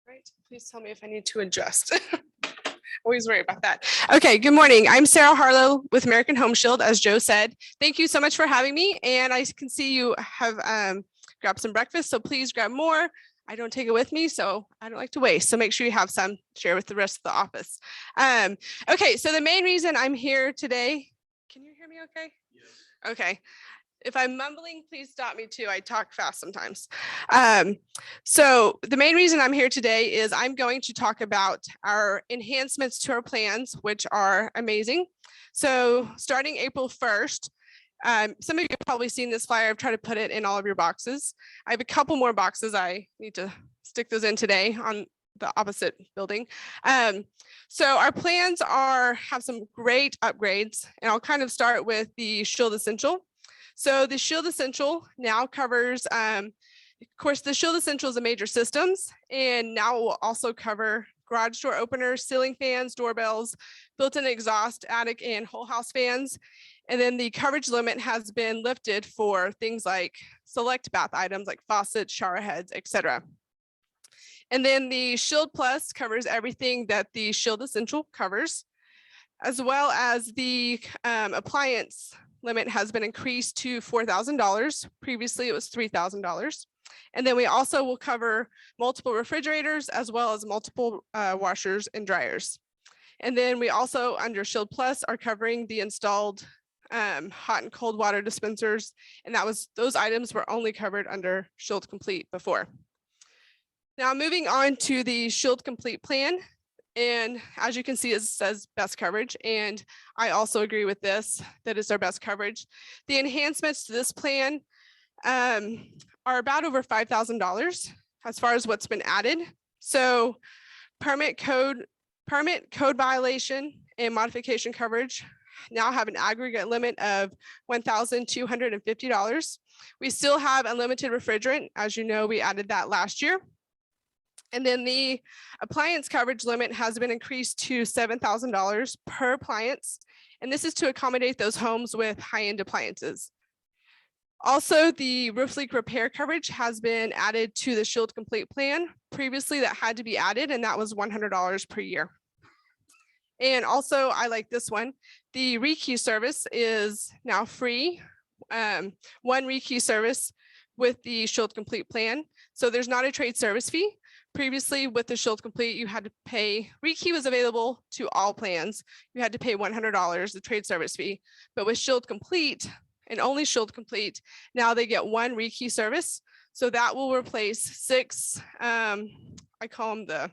Right, please tell me if I need to adjust. Always worry about that. Okay, good morning. I'm Sarah Harlow with American Home Shield, as Joe said. Thank you so much for having me. And I can see you have grabbed some breakfast, so please grab more. I don't take it with me, so I don't like to waste. So make sure you have some, share with the rest of the office. Okay, so the main reason I'm here today, can you hear me okay? Yes. Okay. If I'm mumbling, please stop me too. I talk fast sometimes. So the main reason I'm here today is I'm going to talk about our enhancements to our plans, which are amazing. So starting April 1st, some of you have probably seen this flyer. I've tried to put it in all of your boxes. I have a couple more boxes. I need to stick those in today on the opposite building. So our plans have some great upgrades, and I'll kind of start with the Shield Essential. So the Shield Essential now covers, of course, the Shield Essential is a major systems, and now it will also cover garage door openers, ceiling fans, doorbells, built-in exhaust, attic, and whole house fans. And then the coverage limit has been lifted for things like select bath items like faucets, shower heads, etc. And then the Shield Plus covers everything that the Shield Essential covers, as well as the appliance limit has been increased to $4,000. Previously, it was $3,000. And then we also will cover multiple refrigerators as well as multiple washers and dryers. And then we also, under Shield Plus, are covering the installed hot and cold water dispensers. And those items were only covered under Shield Complete before. Now moving on to the Shield Complete plan. And as you can see, it says best coverage. And I also agree with this, that it's our best coverage. The enhancements to this plan are about over $5,000 as far as what's been added. So permit code violation and modification coverage now have an aggregate limit of $1,250. We still have unlimited refrigerant. As you know, we added that last year. And then the appliance coverage limit has been increased to $7,000 per appliance. And this is to accommodate those homes with high-end appliances. Also, the roof leak repair coverage has been added to the Shield Complete plan. Previously, that had to be added, and that was $100 per year. And also, I like this one. The rekey service is now free. One rekey service with the Shield Complete plan. So there's not a trade service fee. Previously, with the Shield Complete, you had to pay, rekey was available to all plans. You had to pay $100, the trade service fee. But with Shield Complete, and only Shield Complete, now they get one rekey service. So that will replace 6, I call them the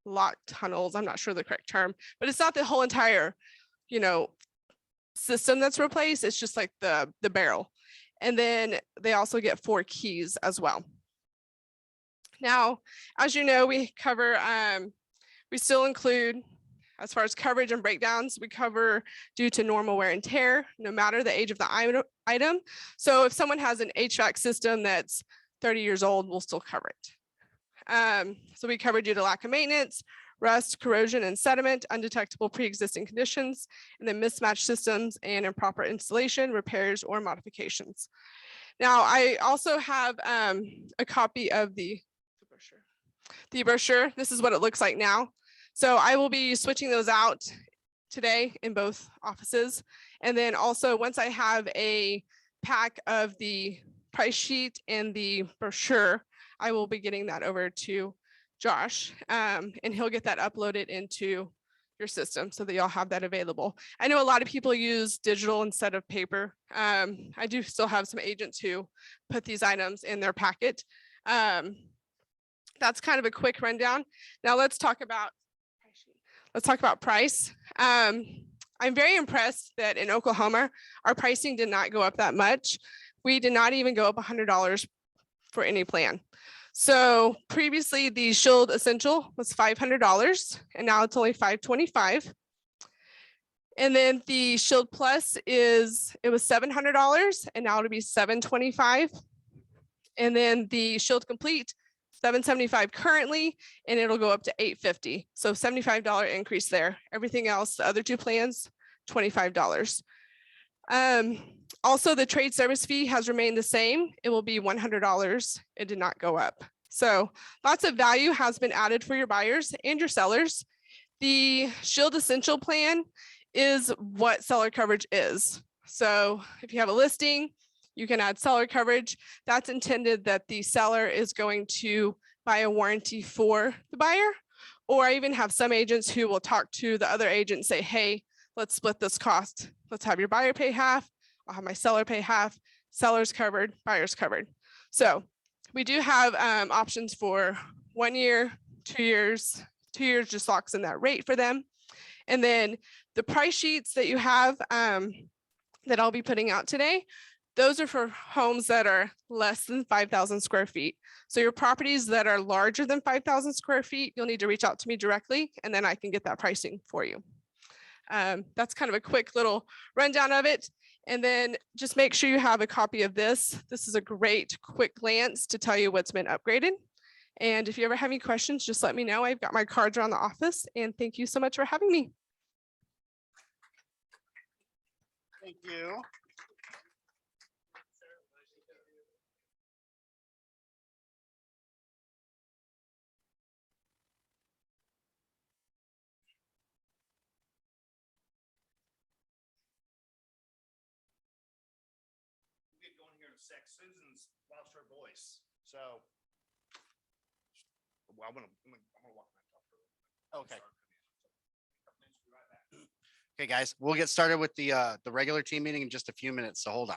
lot tunnels. I'm not sure the correct term, but it's not the whole entire, system that's replaced. It's just like the barrel. And then they also get 4 keys as well. Now, as you know, we cover, we still include, as far as coverage and breakdowns, we cover due to normal wear and tear, no matter the age of the item. So if someone has an HVAC system that's 30 years old, we'll still cover it. So we cover due to lack of maintenance, rust, corrosion, and sediment, undetectable pre-existing conditions, and then mismatched systems and improper installation, repairs, or modifications. Now, I also have a copy of the brochure. This is what it looks like now. So I will be switching those out today in both offices. And then also, once I have a pack of the price sheet and the brochure, I will be getting that over to Josh, and he'll get that uploaded into your system so that y'all have that available. I know a lot of people use digital instead of paper. I do still have some agents who put these items in their packet. That's kind of a quick rundown. Now let's talk about price. I'm very impressed that in Oklahoma, our pricing did not go up that much. We did not even go up $100 for any plan. So previously the Shield Essential was $500 and now it's only $525. And then the Shield Plus it was $700 and now it'll be $725. And then the Shield Complete, $775 currently, and it'll go up to $850. So $75 increase there. Everything else, the other 2 plans, $25. Also, the trade service fee has remained the same. It will be $100. It did not go up. So lots of value has been added for your buyers and your sellers. The Shield Essential Plan is what seller coverage is. So if you have a listing, you can add seller coverage. That's intended that the seller is going to buy a warranty for the buyer. Or I even have some agents who will talk to the other agent and say, hey, let's split this cost. Let's have your buyer pay half. I'll have my seller pay half. Seller's covered, buyer's covered. So we do have options for 1 year, 2 years. 2 years just locks in that rate for them. And then the price sheets that you have that I'll be putting out today, those are for homes that are less than 5,000 square feet. So your properties that are larger than 5,000 square feet, you'll need to reach out to me directly, and then I can get that pricing for you. That's kind of a quick little rundown of it. And then just make sure you have a copy of this. This is a great quick glance to tell you what's been upgraded. And if you ever have any questions, just let me know. I've got my cards around the office, and thank you so much for having me. Thank you. We'll get going here in a sec. Susan's lost her voice, so well, I'm gonna walk back up for a little bit. Okay. Okay, guys, we'll get started with the regular team meeting in just a few minutes, so hold on.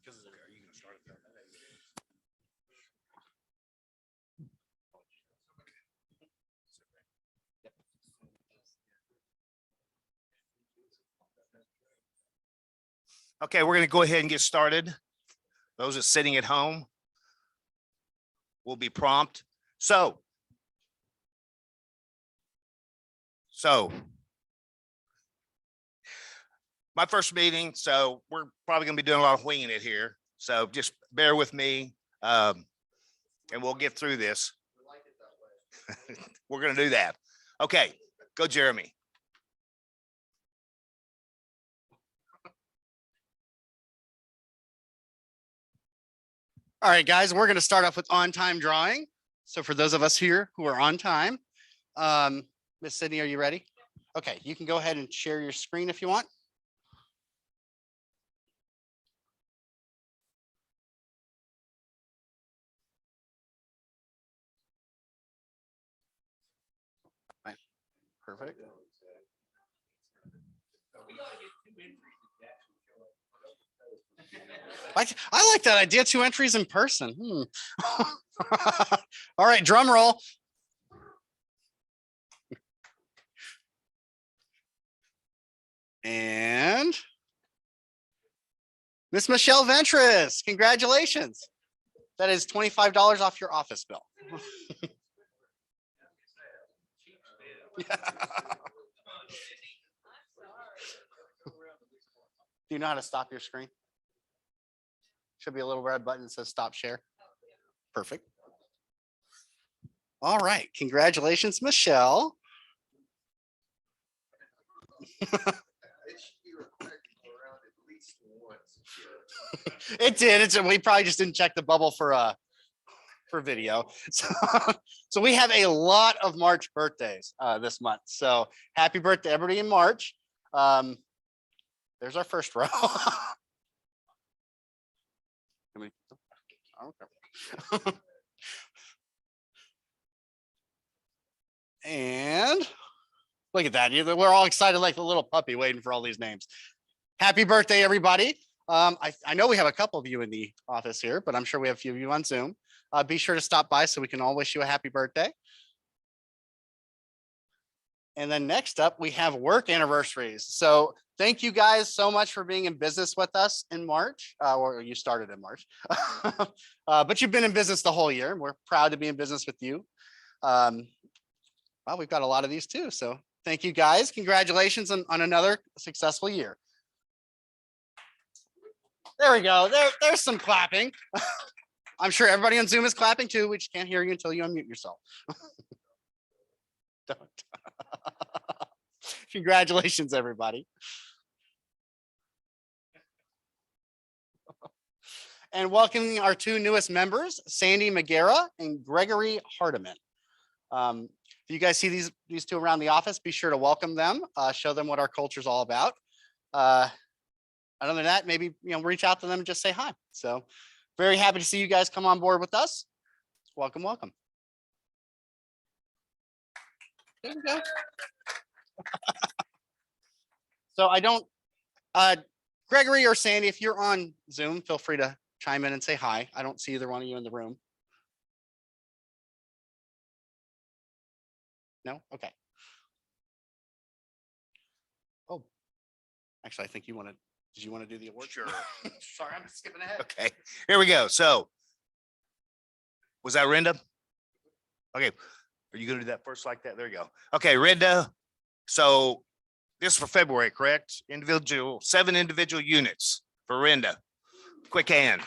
Because are you going to start it there? Okay, we're going to go ahead and get started. Those that are sitting at home will be prompt. So my first meeting, so we're probably going to be doing a lot of winging it here. So just bear with me, and we'll get through this. We're going to do that. Okay, go Jeremy. All right, guys, we're going to start off with on-time drawing. So for those of us here who are on time, Miss Sydney, are you ready? Okay, you can go ahead and share your screen if you want. Right. Perfect. I like that idea, 2 entries in person. All right, drum roll. And Miss Michelle Ventris, congratulations. That is $25 off your office bill. Do you know how to stop your screen? Should be a little red button that says stop share. Perfect. All right. Congratulations, Michelle. It did. We probably just didn't check the bubble for video. So we have a lot of March birthdays this month. So happy birthday, everybody in March. There's our first row. Okay. And look at that. We're all excited like the little puppy waiting for all these names. Happy birthday, everybody. I know we have a couple of you in the office here, but I'm sure we have a few of you on Zoom. Be sure to stop by so we can all wish you a happy birthday. And then next up, we have work anniversaries. So thank you guys so much for being in business with us in March, or you started in March, but you've been in business the whole year. And we're proud to be in business with you. Well, we've got a lot of these too. So thank you guys. Congratulations on another successful year. There we go. There's some clapping. I'm sure everybody on Zoom is clapping too. We just can't hear you until you unmute yourself. Don't. Congratulations, everybody. And welcoming our two newest members, Sandy Magera and Gregory Hardiman. If you guys see these two around the office, be sure to welcome them, show them what our culture is all about. Other than that, maybe reach out to them and just say hi. So very happy to see you guys come on board with us. Welcome, welcome. There we go. So I don't, Gregory or Sandy, if you're on Zoom, feel free to chime in and say hi. I don't see either one of you in the room. No? Okay. Oh, actually, I think did you want to do the award? Sure. Sorry, I'm skipping ahead. Okay, here we go. So was that Renda? Okay, are you gonna do that first like that? There you go. Okay, Renda. So this is for February, correct? 7 individual units for Renda. Quick hand.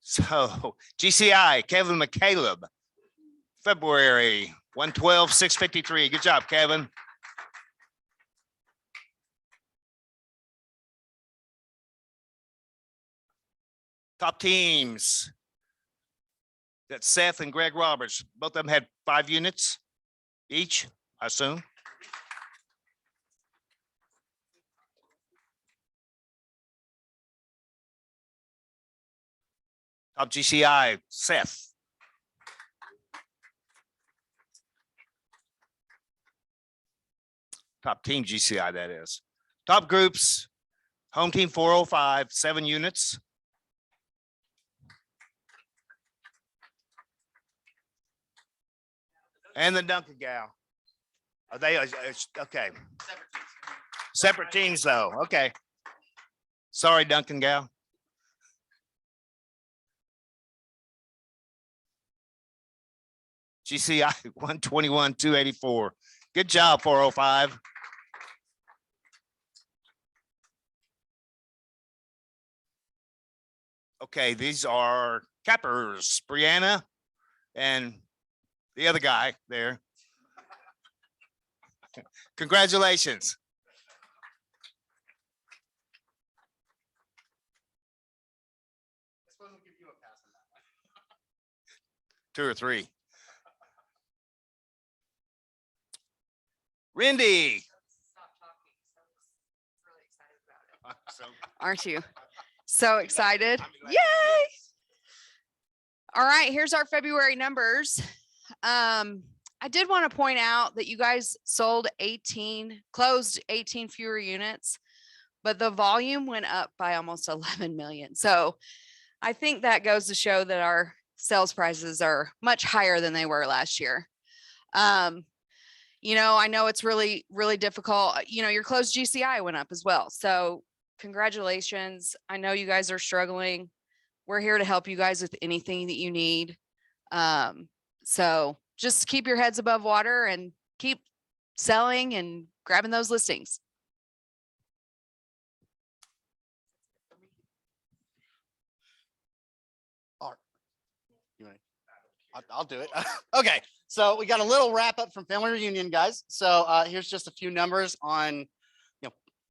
So GCI, Kevin McCaleb, February 112,653. Good job, Kevin. Top teams. That's Seth and Greg Roberts. Both of them had 5 units each, I assume. Top GCI, Seth. Top team GCI, that is. Top groups, home team 405, 7 units. And the Duncan gal. Are they okay? Separate teams though. Okay. Sorry, Duncan gal. GCI 121,284. Good job, 405. Okay, these are cappers, Brianna and the other guy there. Congratulations. I suppose we'll give you a pass on that one. 2 or 3. Rindy. Stop talking. So really excited about it. Aren't you? So excited. Yay! All right, here's our February numbers. I did want to point out that you guys closed 18 fewer units, but the volume went up by almost 11 million. So I think that goes to show that our sales prices are much higher than they were last year. I know it's really, really difficult. Your closed GCI went up as well. So congratulations. I know you guys are struggling. We're here to help you guys with anything that you need. So just keep your heads above water and keep selling and grabbing those listings. I'll do it. Okay, so we got a little wrap up from family reunion, guys. So here's just a few numbers on,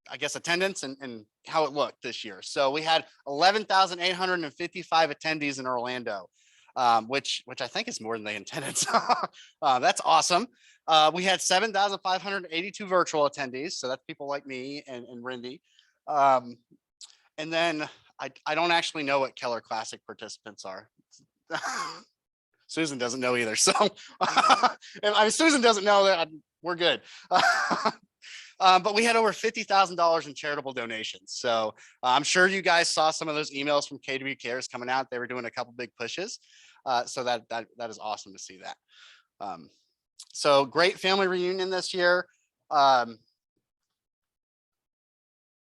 I guess attendance and how it looked this year. So we had 11,855 attendees in Orlando, which I think is more than they intended. So that's awesome. We had 7,582 virtual attendees. So that's people like me and Rindy. And then I don't actually know what Keller Classic participants are. Susan doesn't know either. So Susan doesn't know that we're good. But we had over $50,000 in charitable donations. So I'm sure you guys saw some of those emails from KW Cares coming out. They were doing a couple big pushes. So that is awesome to see that. So great family reunion this year.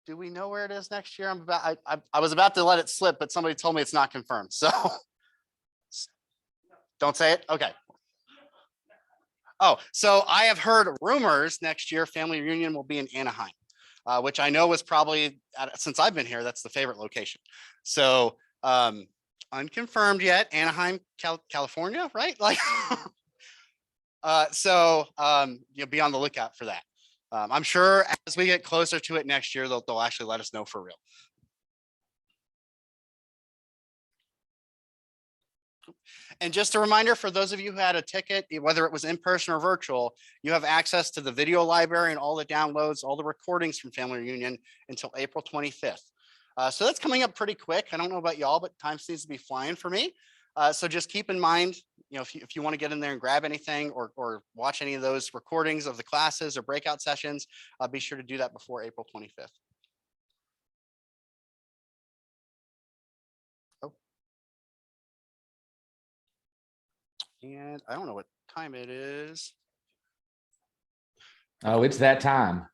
Do we know where it is next year? I was about to let it slip, but somebody told me it's not confirmed. So don't say it. Okay. Oh, so I have heard rumors next year family reunion will be in Anaheim, which I know was probably since I've been here, that's the favorite location. So unconfirmed yet, Anaheim, California, right? Like, be on the lookout for that. I'm sure as we get closer to it next year, they'll actually let us know for real. And just a reminder for those of you who had a ticket, whether it was in person or virtual, you have access to the video library and all the downloads, all the recordings from family reunion until April 25th. So that's coming up pretty quick. I don't know about y'all, but time seems to be flying for me. So just keep in mind, if you want to get in there and grab anything or watch any of those recordings of the classes or breakout sessions, be sure to do that before April 25th. And I don't know what time it is. Oh, it's that time.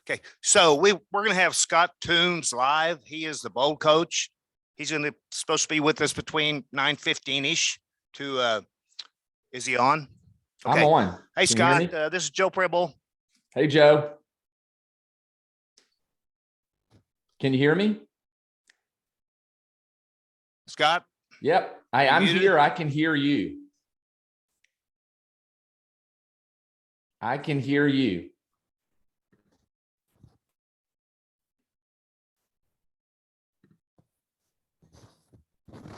Okay, so we're going to have Scott Toombs live. He is the bowl coach. He's supposed to be with us between 9:15-ish to, is he on? I'm on. Hey, Can you hear Scott, me? this is Joe Pribble. Hey, Joe. Can you hear me? Scott? Yep. I'm muted? here. I can hear you. I can hear you.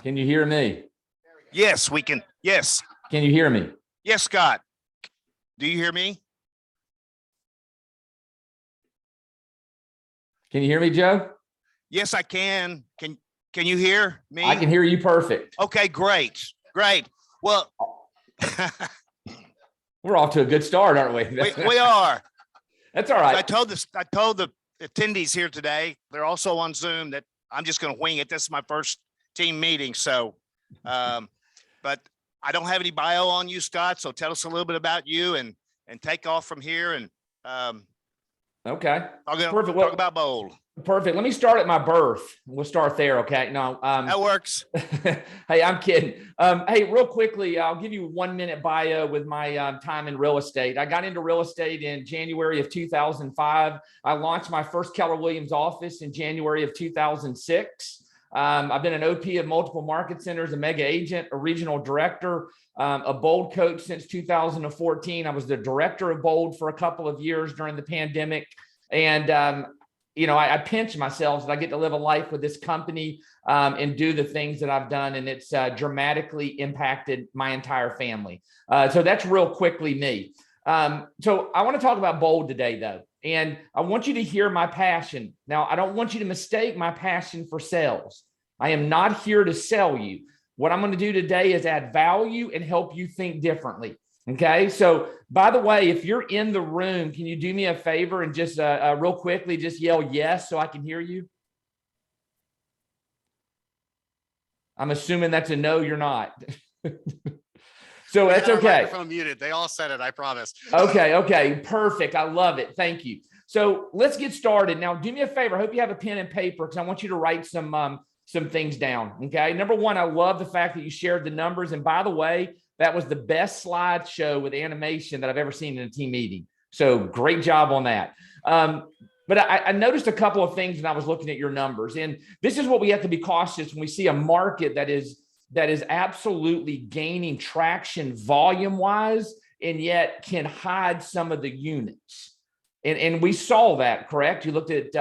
Can you hear me? Yes, we can. Yes. Can you hear me? Yes, Scott. Do you hear me? Can you hear me, Joe? Yes, I can. Can you hear me? I can hear you perfect. Okay, great. Great. Well, We're off to a good start, aren't we? we are. That's all right. I told the attendees here today, they're also on Zoom, that I'm just going to wing it. This is my first team meeting. So, but I don't have any bio on you, Scott. So tell us a little bit about you and take off from here. And Okay. Perfect. Talk about bowl. Perfect. Let me start at my birth. We'll start there. Okay. No, That works. Hey, I'm kidding. Hey, real quickly, I'll give you 1 minute bio with my time in real estate. I got into real estate in January of 2005. I launched my first Keller Williams office in January of 2006. I've been an OP of multiple market centers, a mega agent, a regional director, a Bold coach since 2014. I was the director of Bold for a couple of years during the pandemic. And, I pinch myself that I get to live a life with this company and do the things that I've done. And it's dramatically impacted my entire family. So that's real quickly me. So I want to talk about Bold today, though. And I want you to hear my passion. Now, I don't want you to mistake my passion for sales. I am not here to sell you. What I'm going to do today is add value and help you think differently. Okay. So by the way, if you're in the room, can you do me a favor and just real quickly, just yell yes so I can hear you? I'm assuming that's a no, you're not. So that's okay. Microphone muted. They all said it, I promise. Okay. Perfect. I love it. Thank you. So let's get started. Now, do me a favor. I hope you have a pen and paper because I want you to write some things down. Okay. Number one, I love the fact that you shared the numbers. And by the way, That was the best slideshow with animation that I've ever seen in a team meeting. So great job on that. But I noticed a couple of things when I was looking at your numbers. And this is what we have to be cautious when we see a market that is absolutely gaining traction volume-wise and yet can hide some of the units. And we saw that, correct? You looked at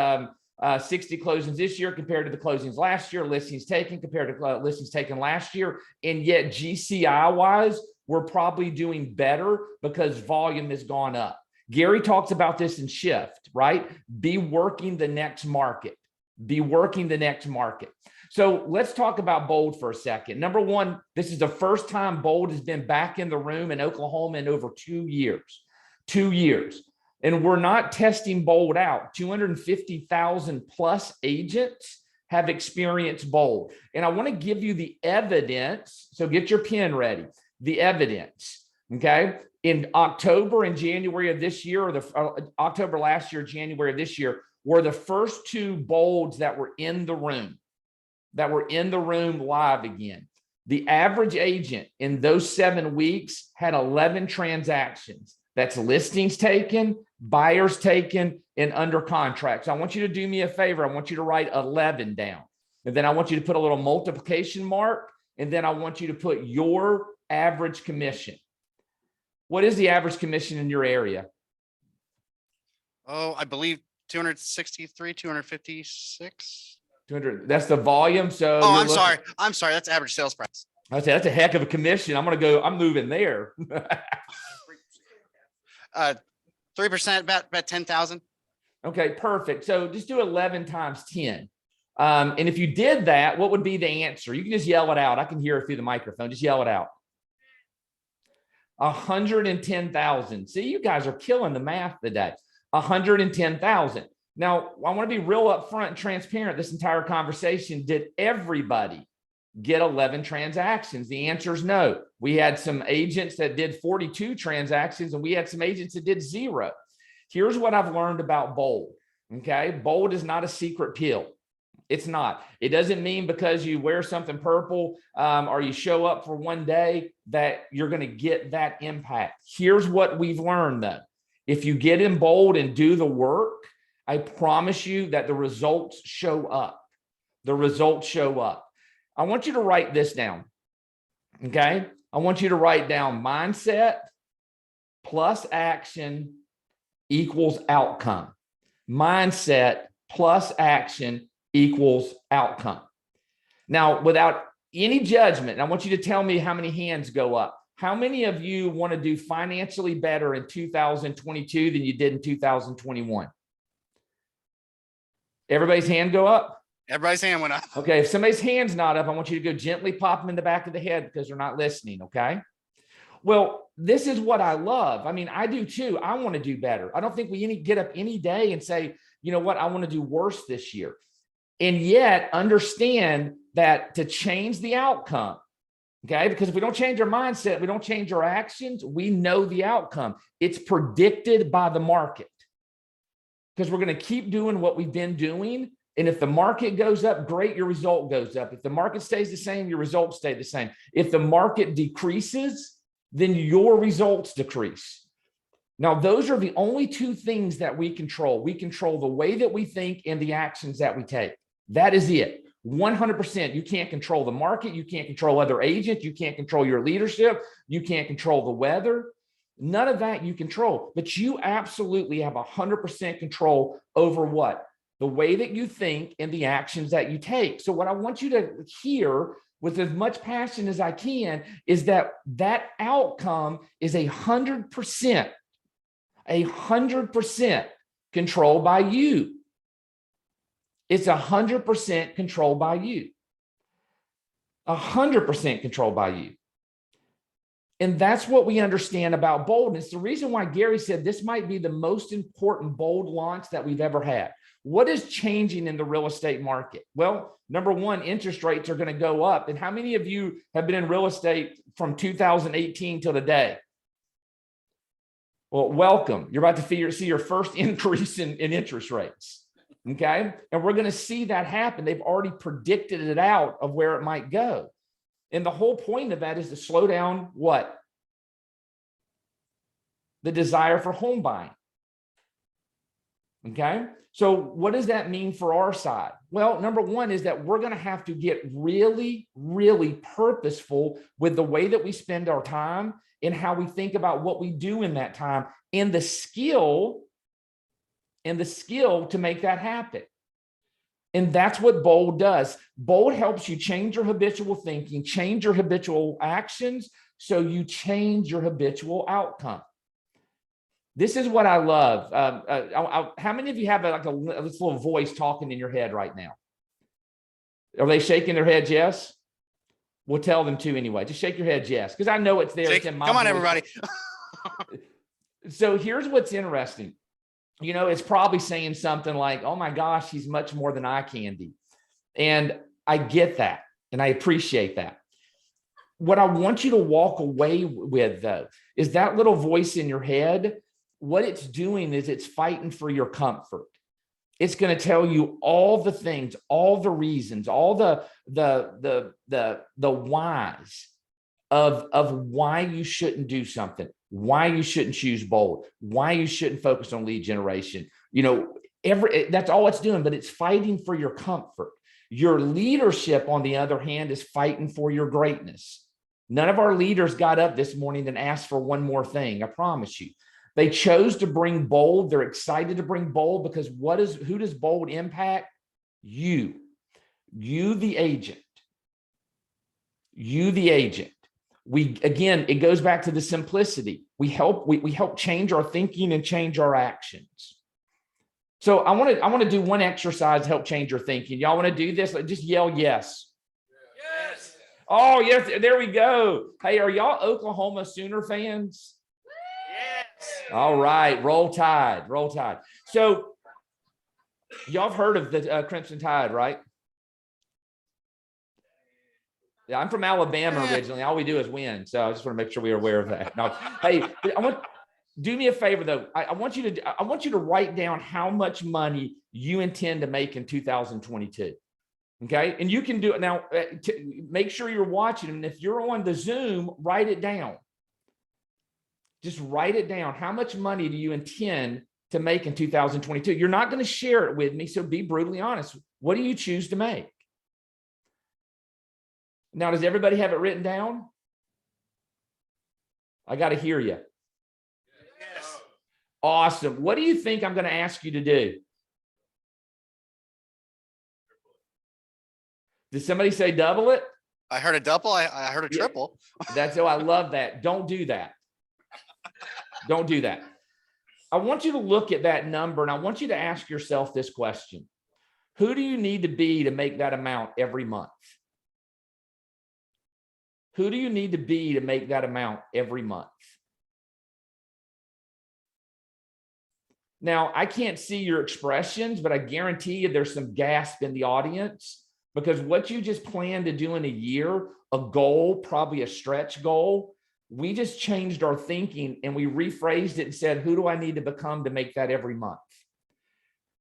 60 closings this year compared to the closings last year, listings taken compared to listings taken last year. And yet GCI-wise, we're probably doing better because volume has gone up. Gary talks about this in Shift, right? Be working the next market. Be working the next market. So let's talk about Bold for a second. Number one, this is the first time Bold has been back in the room in Oklahoma in over 2 years. 2 years. And we're not testing Bold out. 250,000 plus agents have experienced Bold. And I want to give you the evidence. So get your pen ready. The evidence, okay? In October and January of this year, or October last year, January of this year, were the first 2 Bolds that were in the room live again. The average agent in those 7 weeks had 11 transactions. That's listings taken, buyers taken, and under contract. So I want you to do me a favor. I want you to write 11 down. And then I want you to put a little multiplication mark. And then I want you to put your average commission. What is the average commission in your area? Oh, I believe 263, 256. 200. That's the volume. So Oh, I'm sorry. That's average sales price. I say that's a heck of a commission. I'm moving there. 3%, about 10,000. Okay, perfect. So just do 11 times 10. And if you did that, what would be the answer? You can just yell it out. I can hear it through the microphone. Just yell it out. 110,000. See, you guys are killing the math today. 110,000. Now, I want to be real upfront and transparent. This entire conversation, did everybody get 11 transactions? The answer is no. We had some agents that did 42 transactions, and we had some agents that did 0. Here's what I've learned about Bold. Okay, Bold is not a secret pill. It's not. It doesn't mean because you wear something purple or you show up for one day that you're going to get that impact. Here's what we've learned though. If you get in Bold and do the work, I promise you that the results show up. The results show up. I want you to write this down. Okay. I want you to write down mindset plus action equals outcome. Mindset plus action equals outcome. Now, without any judgment, I want you to tell me how many hands go up. How many of you want to do financially better in 2022 than you did in 2021? Everybody's hand go up? Everybody's hand went up. Okay, if somebody's hand's not up, I want you to go gently pop them in the back of the head because they're not listening, okay? Well, this is what I love. I mean, I do too. I want to do better. I don't think we get up any day and say, you know what, I want to do worse this year. And yet understand that to change the outcome, okay, because if we don't change our mindset, we don't change our actions, we know the outcome. It's predicted by the market because we're going to keep doing what we've been doing. And if the market goes up, great, your result goes up. If the market stays the same, your results stay the same. If the market decreases, then your results decrease. Now, those are the only 2 things that we control. We control the way that we think and the actions that we take. That is it. 100%. You can't control the market. You can't control other agents. You can't control your leadership. You can't control the weather. None of that you control, but you absolutely have 100% control over what? The way that you think and the actions that you take. So what I want you to hear with as much passion as I can is that that outcome is 100% controlled by you. It's 100% controlled by you. 100% controlled by you. And that's what we understand about Bold. And it's the reason why Gary said this might be the most important Bold launch that we've ever had. What is changing in the real estate market? Well, number one, interest rates are going to go up. And how many of you have been in real estate from 2018 till today? Well, welcome. You're about to see your first increase in interest rates. Okay. And we're going to see that happen. They've already predicted it out of where it might go. And the whole point of that is to slow down what? The desire for home buying. Okay. So what does that mean for our side? Well, number one is that we're going to have to get really, really purposeful with the way that we spend our time and how we think about what we do in that time and the skill to make that happen. And that's what BOLD does. BOLD helps you change your habitual thinking, change your habitual actions, so you change your habitual outcome. This is what I love. How many of you have this little voice talking in your head right now? Are they shaking their heads yes? We'll tell them to anyway. Just shake your head yes, because I know it's there. It's in my Come on, voice. everybody. So here's what's interesting. You know, it's probably saying something like, oh my gosh, he's much more than eye candy. And I get that. And I appreciate that. What I want you to walk away with, though, is that little voice in your head. What it's doing is it's fighting for your comfort. It's going to tell you all the things, all the reasons, all the whys of why you shouldn't do something, why you shouldn't choose BOLD, why you shouldn't focus on lead generation. You know, that's all it's doing, but it's fighting for your comfort. Your leadership, on the other hand, is fighting for your greatness. None of our leaders got up this morning and asked for one more thing. I promise you. They chose to bring BOLD. They're excited to bring BOLD because who does BOLD impact? You, the agent. You, the agent. Again, it goes back to the simplicity. We help change our thinking and change our actions. So I want to do one exercise to help change your thinking. Y'all want to do this? Just yell yes. Yes. Oh, yes. There we go. Hey, are y'all Oklahoma Sooner fans? Yes. All right. Roll Tide. Roll Tide. So y'all have heard of the Crimson Tide, right? Yeah, I'm from Alabama originally. All we do is win. So I just want to make sure we are aware of that. No, hey, do me a favor though. I want you to write down how much money you intend to make in 2022. Okay. And you can do it now. Make sure you're watching. And if you're on the Zoom, write it down. Just write it down. How much money do you intend to make in 2022? You're not going to share it with me. So be brutally honest. What do you choose to make? Now, does everybody have it written down? I got to hear you. Yes. Awesome. What do you think I'm going to ask you to do? Did somebody say double it? I heard a double. I heard a triple. I love that. Don't do that. Don't do that. I want you to look at that number and I want you to ask yourself this question. Who do you need to be to make that amount every month? Who do you need to be to make that amount every month? Now, I can't see your expressions, but I guarantee you there's some gasp in the audience because what you just planned to do in a year, a goal, probably a stretch goal, we just changed our thinking and we rephrased it and said, who do I need to become to make that every month?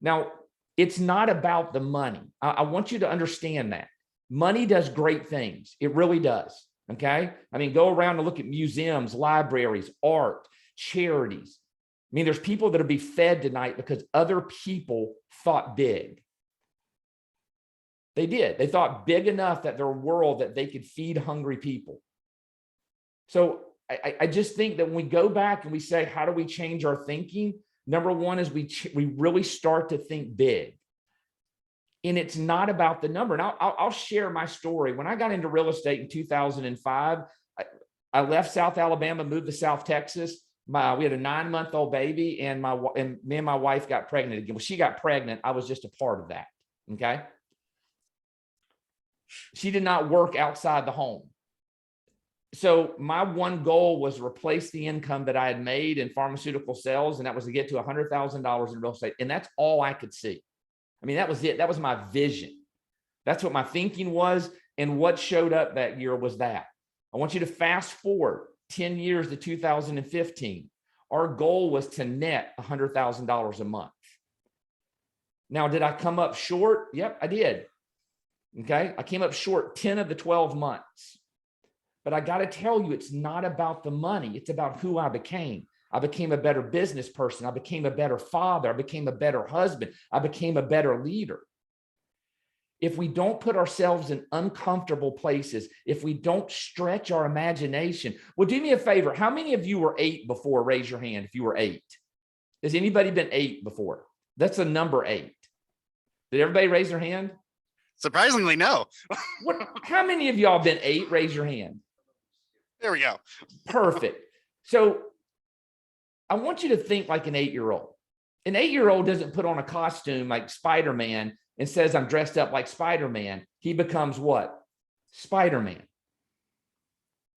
Now, it's not about the money. I want you to understand that. Money does great things. It really does. Okay. I mean, go around and look at museums, libraries, art, charities. I mean, there's people that'll be fed tonight because other people thought big. They did. They thought big enough that their world that they could feed hungry people. So I just think that when we go back and we say, how do we change our thinking? Number one is we really start to think big. And it's not about the number. And I'll share my story. When I got into real estate in 2005, I left South Alabama, moved to South Texas. We had a 9-month-old baby, and me and my wife got pregnant again. When she got pregnant, I was just a part of that. Okay. She did not work outside the home. So my one goal was to replace the income that I had made in pharmaceutical sales, and that was to get to $100,000 in real estate. And that's all I could see. I mean, that was it. That was my vision. That's what my thinking was. And what showed up that year was that. I want you to fast forward 10 years to 2015. Our goal was to net $100,000 a month. Now, did I come up short? Yep, I did. Okay. I came up short 10 of the 12 months. But I got to tell you, it's not about the money. It's about who I became. I became a better business person. I became a better father. I became a better husband. I became a better leader. If we don't put ourselves in uncomfortable places, if we don't stretch our imagination, well, do me a favor. How many of you were 8 before? Raise your hand if you were 8. Has anybody been 8 before? That's a number 8. Did everybody raise their hand? Surprisingly, no. How many of y'all been 8? Raise your hand. There we go. Perfect. So I want you to think like an 8-year-old. An 8-year-old doesn't put on a costume like Spider-Man and says, I'm dressed up like Spider-Man. He becomes what? Spider-Man.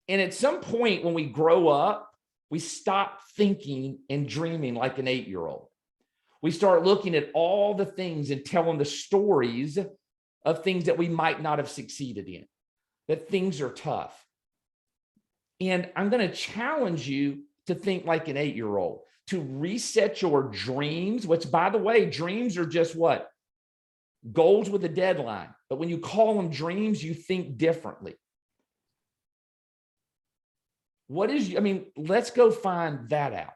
And at some point when we grow up, we stop thinking and dreaming like an 8-year-old. We start looking at all the things and telling the stories of things that we might not have succeeded in, that things are tough. And I'm going to challenge you to think like an 8-year-old, to reset your dreams, which, by the way, dreams are just what? Goals with a deadline. But when you call them dreams, you think differently. Let's go find that out.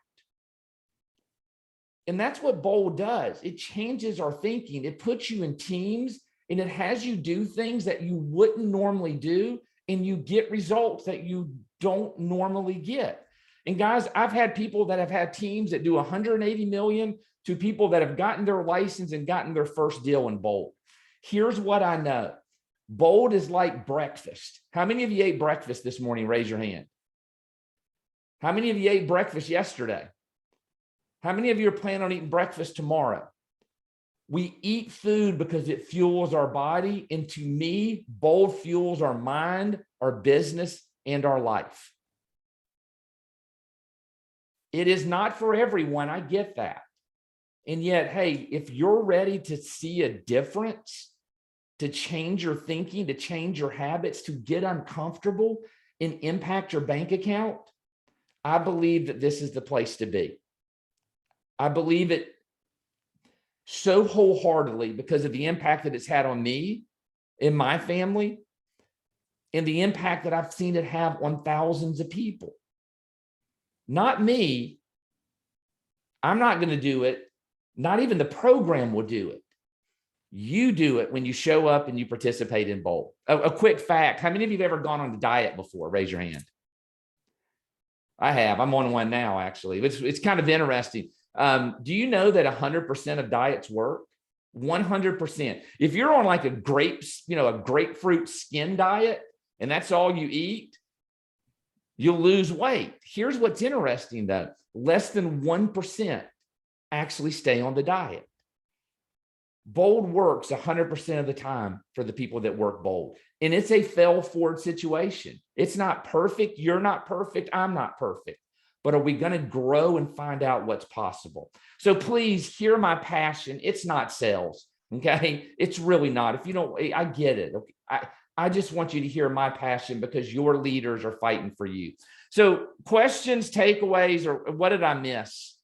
And that's what Bold does. It changes our thinking. It puts you in teams, and it has you do things that you wouldn't normally do, and you get results that you don't normally get. And guys, I've had people that have had teams that do 180 million to people that have gotten their license and gotten their first deal in Bold. Here's what I know. Bold is like breakfast. How many of you ate breakfast this morning? Raise your hand. How many of you ate breakfast yesterday? How many of you are planning on eating breakfast tomorrow? We eat food because it fuels our body. And to me, Bold fuels our mind, our business, and our life. It is not for everyone. I get that. And yet, hey, if you're ready to see a difference, to change your thinking, to change your habits, to get uncomfortable and impact your bank account, I believe that this is the place to be. I believe it so wholeheartedly because of the impact that it's had on me and my family and the impact that I've seen it have on thousands of people. Not me. I'm not going to do it. Not even the program will do it. You do it when you show up and you participate in Bold. A quick fact. How many of you have ever gone on a diet before? Raise your hand. I have. I'm on one now, actually. It's kind of interesting. Do you know that 100% of diets work? 100%. If you're on like a grapefruit skin diet, and that's all you eat, you'll lose weight. Here's what's interesting though. Less than 1% actually stay on the diet. Bold works 100% of the time for the people that work Bold. And it's a fail forward situation. It's not perfect. You're not perfect. I'm not perfect. But are we going to grow and find out what's possible? So please hear my passion. It's not sales. Okay. It's really not. If you don't, I get it. Okay? I just want you to hear my passion because your leaders are fighting for you. So questions, takeaways, or what did I miss?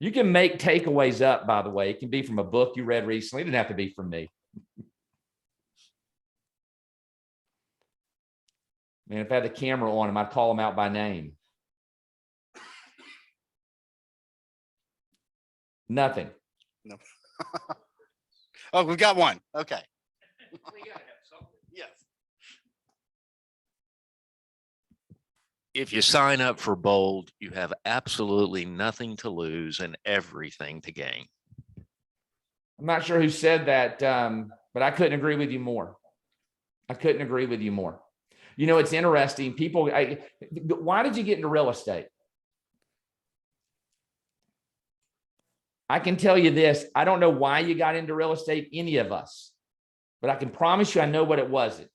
You can make takeaways up, by the way. It can be from a book you read recently. It doesn't have to be from me. Man, if I had the camera on him, I'd call him out by name. Nothing. No. Oh, we've got one. Okay. Yes. If you sign up for Bold, you have absolutely nothing to lose and everything to gain. I'm not sure who said that, but I couldn't agree with you more. I couldn't agree with you more. You know, it's interesting. People, why did you get into real estate? I can tell you this. I don't know why you got into real estate, any of us, but I can promise you I know what it wasn't.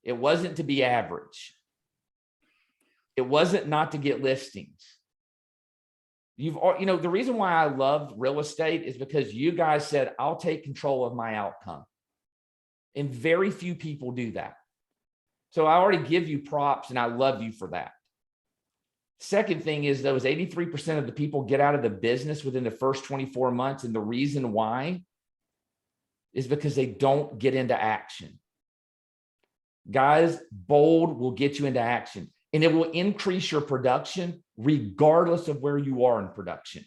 It wasn't to be average. It wasn't not to get listings. The reason why I love real estate is because you guys said, I'll take control of my outcome. And very few people do that. So I already give you props and I love you for that. Second thing is those 83% of the people get out of the business within the first 24 months. And the reason why is because they don't get into action. Guys, bold will get you into action, and it will increase your production regardless of where you are in production.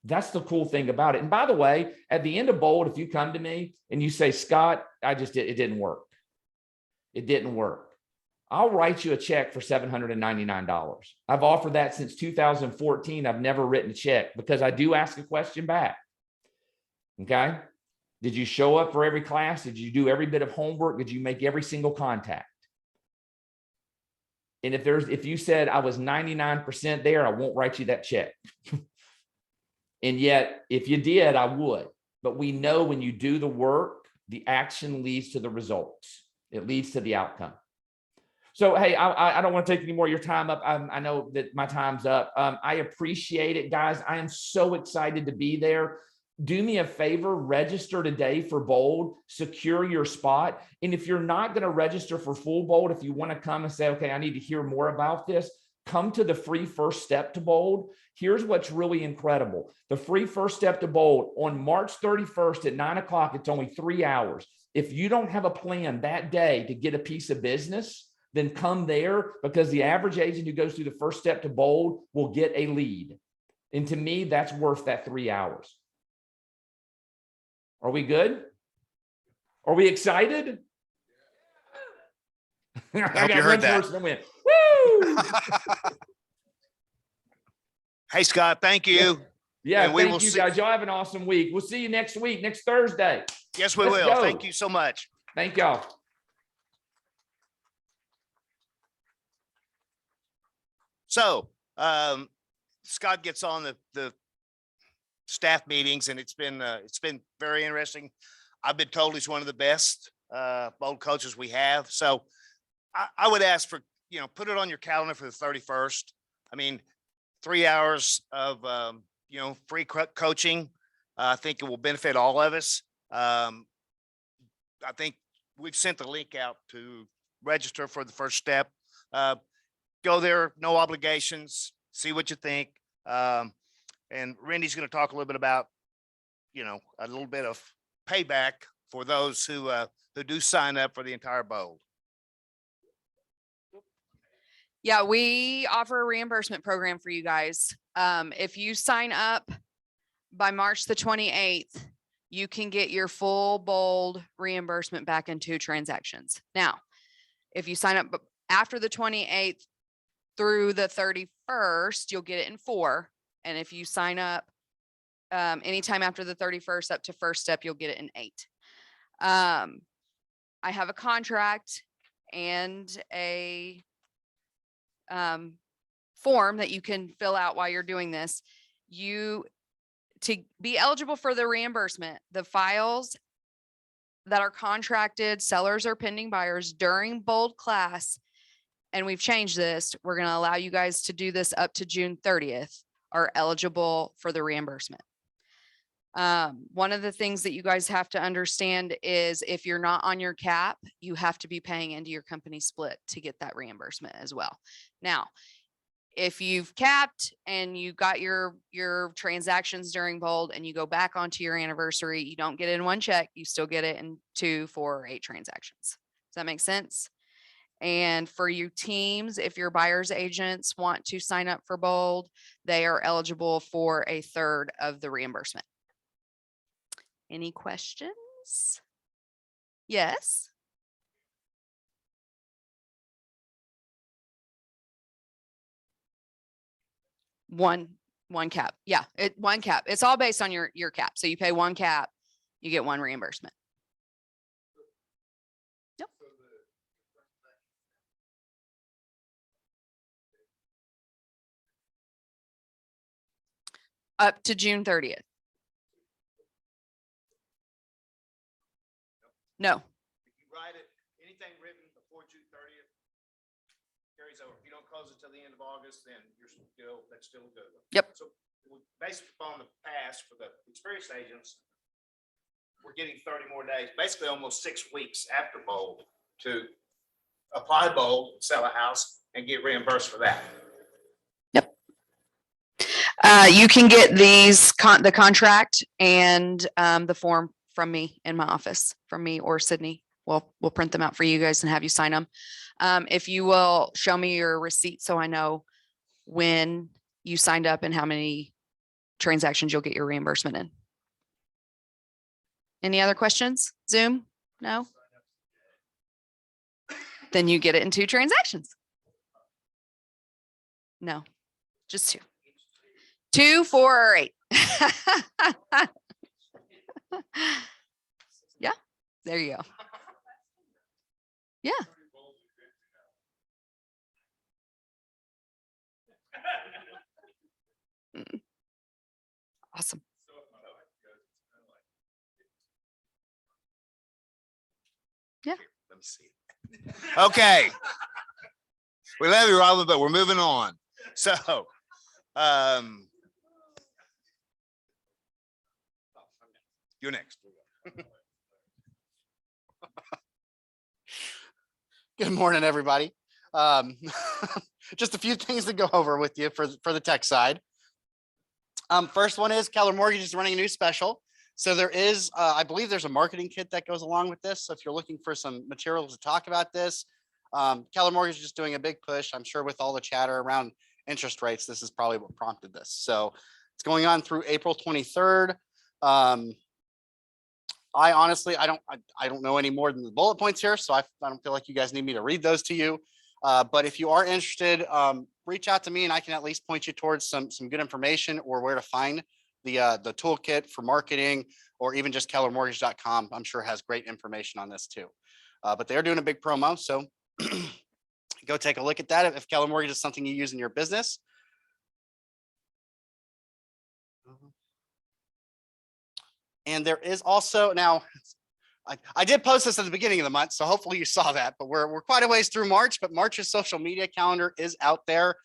That's the cool thing about it. And by the way, at the end of bold, if you come to me and you say, Scott, it didn't work. It didn't work. I'll write you a check for $799. I've offered that since 2014. I've never written a check because I do ask a question back. Okay. Did you show up for every class? Did you do every bit of homework? Did you make every single contact? And if you said I was 99% there, I won't write you that check. And yet, if you did, I would. But we know when you do the work, the action leads to the results. It leads to the outcome. So, hey, I don't want to take any more of your time up. I know that my time's up. I appreciate it, guys. I am so excited to be there. Do me a favor, register today for Bold, secure your spot. And if you're not going to register for full Bold, if you want to come and say, okay, I need to hear more about this, come to the free first step to Bold. Here's what's really incredible. The free first step to Bold on March 31st at 9 o'clock, it's only 3 hours. If you don't have a plan that day to get a piece of business, then come there, because the average agent who goes through the first step to Bold will get a lead. And to me, that's worth that 3 hours. Are we good? Are we excited? I hope got you heard one that. person that went, woo! Hey, Scott, thank you. Yeah, And we thank will you see- guys. Y'all have an awesome week. We'll see you next week, next Thursday. Yes, we Let's will. go. Thank you so much. Thank y'all. So Scott gets on the staff meetings, and it's been very interesting. I've been told he's one of the best Bold coaches we have. So I would ask for, put it on your calendar for the 31st. I mean, 3 hours of, free coaching. I think it will benefit all of us. I think we've sent the link out to register for the first step. Go there, no obligations, see what you think. And Randy's going to talk a little bit about, a little bit of payback for those who do sign up for the entire Bold. Yeah, we offer a reimbursement program for you guys. If you sign up by March the 28th, you can get your full Bold reimbursement back in 2 transactions. Now, if you sign up after the 28th through the 31st, you'll get it in 4. And if you sign up anytime after the 31st up to first step, you'll get it in 8. I have a contract and a form that you can fill out while you're doing this. To be eligible for the reimbursement, the files that are contracted, sellers or pending buyers during Bold class, and we've changed this, we're going to allow you guys to do this up to June 30th, are eligible for the reimbursement. One of the things that you guys have to understand is if you're not on your cap, you have to be paying into your company split to get that reimbursement as well. Now, if you've capped and you got your transactions during Bold and you go back onto your anniversary, you don't get it in 1 check, you still get it in 2, 4, or 8 transactions. Does that make sense? And for you teams, if your buyer's agents want to sign up for Bold, they are eligible for a 1/3 of the reimbursement. Any questions? Yes. One cap. Yeah, 1 cap. It's all based on your cap. So you pay 1 cap, you get 1 reimbursement. Yep. Up to June 30th. No. If you write it, anything written before June 30th carries over. If you don't close it till the end of August, then that's still a good one. Yep. So based upon the past for the experienced agents, we're getting 30 more days, basically almost 6 weeks after Bold to apply Bold, sell a house, and get reimbursed for that. Yep. You can get the contract and the form from me in my office, from me or Sydney. we'll print them out for you guys and have you sign them. If you will show me your receipt so I know when you signed up and how many transactions you'll get your reimbursement in. Any other questions? Zoom? No? Then you get it in 2 transactions. No, just 2. 2, 4, or 8. Yeah, there you go. Yeah. Awesome. Yeah. Let me see. Okay. We love you, Robin, but we're moving on. So, you're next. Good morning, everybody. Just a few things to go over with you for the tech side. First one is Keller Mortgage is running a new special. So there is, I believe there's a marketing kit that goes along with this. So if you're looking for some materials to talk about this, Keller Mortgage is just doing a big push. I'm sure with all the chatter around interest rates, this is probably what prompted this. So it's going on through April 23rd. I honestly, I don't know any more than the bullet points here. So I don't feel like you guys need me to read those to you. But if you are interested, reach out to me and I can at least point you towards some good information or where to find the toolkit for marketing, or even just kellermortgage.com. I'm sure has great information on this too. But they're doing a big promo. So go take a look at that if Keller Mortgage is something you use in your business. And there is also now, I did post this at the beginning of the month, so hopefully you saw that, but we're quite a ways through March, but March's social media calendar is out there.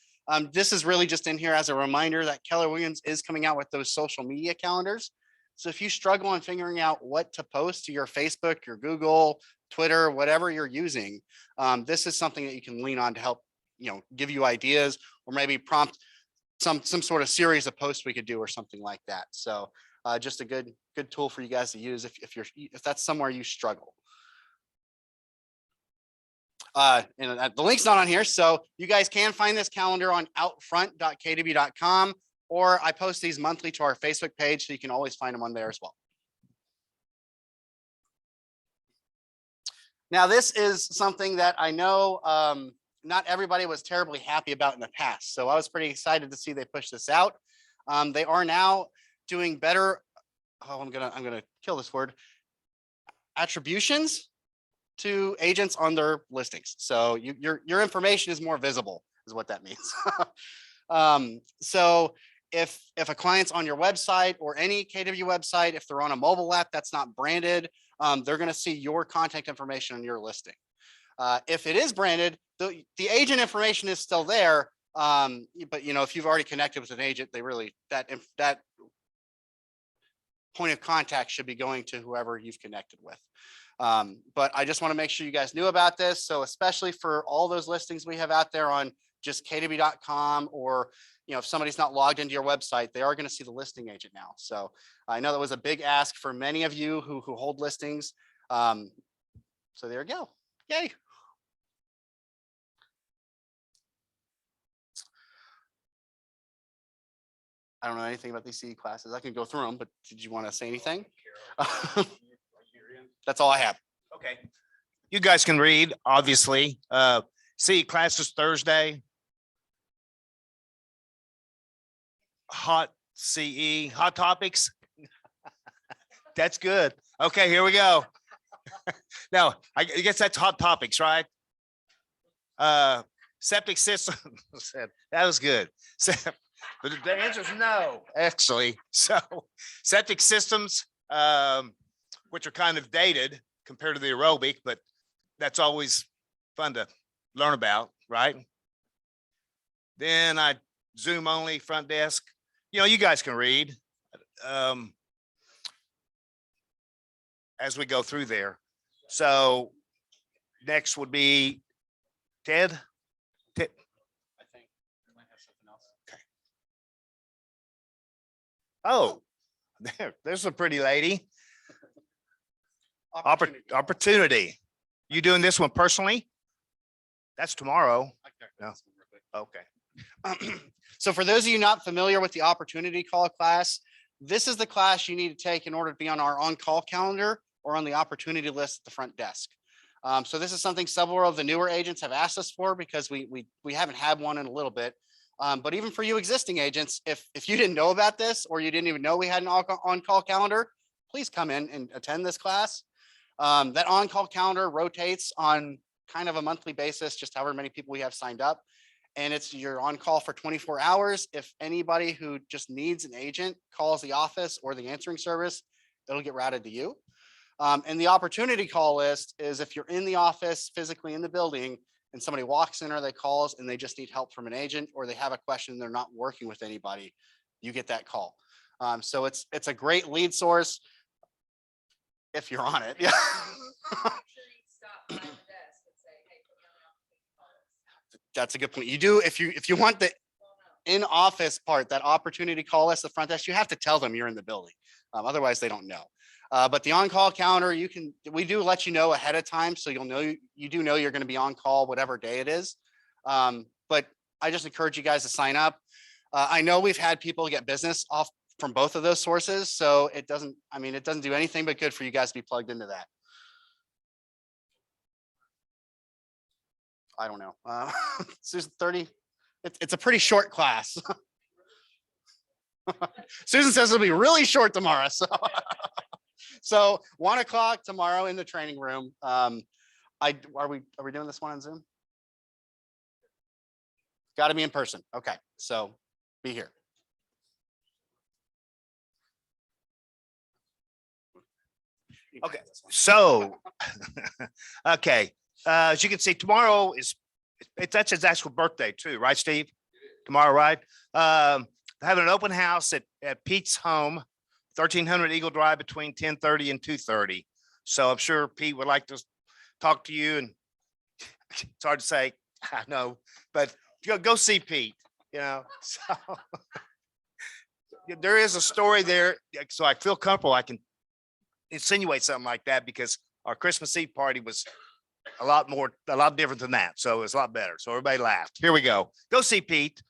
This is really just in here as a reminder that Keller Williams is coming out with those social media calendars. So if you struggle on figuring out what to post to your Facebook, your Google, Twitter, whatever you're using, this is something that you can lean on to help, give you ideas or maybe prompt some sort of series of posts we could do or something like that. So just a good tool for you guys to use if that's somewhere you struggle. And the link's not on here, so you guys can find this calendar on outfront.kw.com, or I post these monthly to our Facebook page, so you can always find them on there as well. Now, this is something that I know not everybody was terribly happy about in the past, so I was pretty excited to see they push this out. They are now doing better. Oh, I'm gonna kill this word. Attributions to agents on their listings. So your information is more visible, is what that means. So if a client's on your website or any KW website, if they're on a mobile app that's not branded, they're going to see your contact information on your listing. If it is branded, the agent information is still there. But if you've already connected with an agent, they really that point of contact should be going to whoever you've connected with. But I just want to make sure you guys knew about this. So especially for all those listings we have out there on just kw.com, or if somebody's not logged into your website, they are going to see the listing agent now. So I know that was a big ask for many of you who hold listings. So there you go. Yay. I don't know anything about these CE classes. I can go through them, but did you want to say anything? That's all I have. Okay. You guys can read, obviously. CE classes Thursday. Hot CE, hot topics. That's good. Okay, here we go. Now, I guess that's hot topics, right? Septic system. That was good. But the answer is no, actually. So septic systems, which are kind of dated compared to the aerobic, but that's always fun to learn about, right? Then I Zoom only, front desk. You guys can read as we go through there. So next would be Ted. I think we might have something else. Okay. Oh, there's a pretty lady. Opportunity. You doing this one personally? That's tomorrow. No. Okay. So for those of you not familiar with the opportunity call class, this is the class you need to take in order to be on our on-call calendar or on the opportunity list at the front desk. So this is something several of the newer agents have asked us for because we haven't had one in a little bit. But even for you existing agents, if you didn't know about this or you didn't even know we had an on-call calendar, please come in and attend this class. That on-call calendar rotates on kind of a monthly basis, just however many people we have signed up. And you're on call for 24 hours. If anybody who just needs an agent calls the office or the answering service, it'll get routed to you. And the opportunity call list is if you're in the office, physically in the building, and somebody walks in or they calls and they just need help from an agent or they have a question and they're not working with anybody, you get that call. So it's a great lead source if you're on it. Yeah. That's a good point. You do, if you want the in-office part, that opportunity call list, the front desk, you have to tell them you're in the building. Otherwise they don't know. But the on-call calendar, we do let you know ahead of time. So you'll know, you do know you're going to be on call, whatever day it is. But I just encourage you guys to sign up. I know we've had people get business off from both of those sources. So it doesn't do anything but good for you guys to be plugged into that. I don't know. Susan, 30, it's a pretty short class. Susan says it'll be really short tomorrow. So 1 o'clock tomorrow in the training room. Are we doing this one on Zoom? Got to be in person. Okay, so be here. Okay, so, okay. As you can see, tomorrow that's his actual birthday too, right, Steve? Tomorrow, right? Having an open house at Pete's home, 1300 Eagle Drive between 10:30 and 2:30. So I'm sure Pete would like to talk to you, and it's hard to say, I know, but go see Pete, so there is a story there. So I feel comfortable. I can insinuate something like that because our Christmas Eve party was a lot different than that. So it's a lot better. So everybody laughed. Here we go. Go see Pete.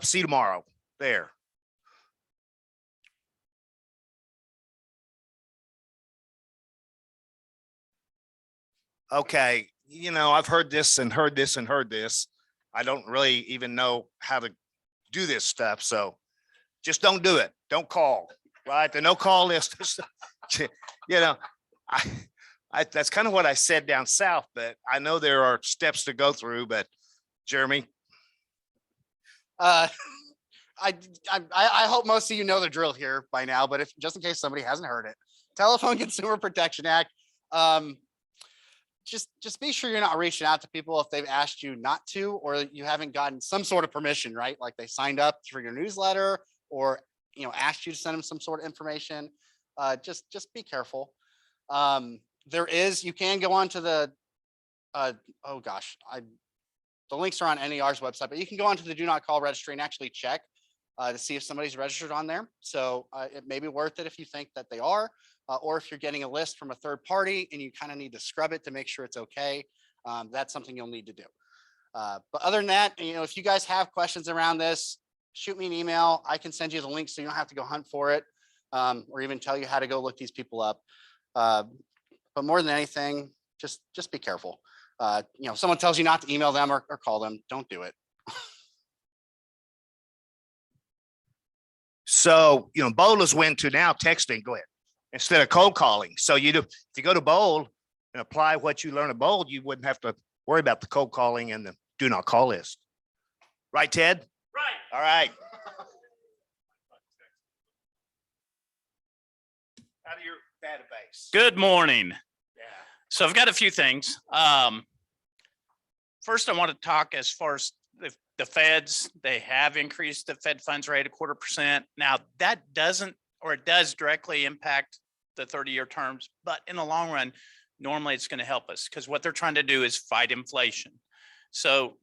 See you tomorrow there. Okay. I've heard this and heard this and heard this. I don't really even know how to do this stuff. So just don't do it. Don't call, right? The no call list. That's kind of what I said down south, but I know there are steps to go through. But Jeremy, I hope most of you know the drill here by now. But if just in case somebody hasn't heard it, Telephone Consumer Protection Act. Just be sure you're not reaching out to people if they've asked you not to, or you haven't gotten some sort of permission, right? Like they signed up for your newsletter or asked you to send them some sort of information. Just be careful. You can go on to the, the links are on NER's website, but you can go onto the Do Not Call registry and actually check to see if somebody's registered on there. So it may be worth it if you think that they are, or if you're getting a list from a third party and you kind of need to scrub it to make sure it's okay. That's something you'll need to do. But other than that, if you guys have questions around this, shoot me an email. I can send you the link so you don't have to go hunt for it, or even tell you how to go look these people up. But more than anything, just be careful. If someone tells you not to email them or call them, don't do it. So, Bold has went to now texting, go ahead, instead of cold calling. So if you go to Bold and apply what you learn at Bold, you wouldn't have to worry about the cold calling and the do not call list. Right, Ted? Right. All right. Out of your database. Good morning. Yeah. So I've got a few things. First, I want to talk as far as the feds. They have increased the Fed funds rate 0.25%. Now that it does directly impact the 30-year terms, but in the long run, normally it's going to help us because what they're trying to do is fight inflation. So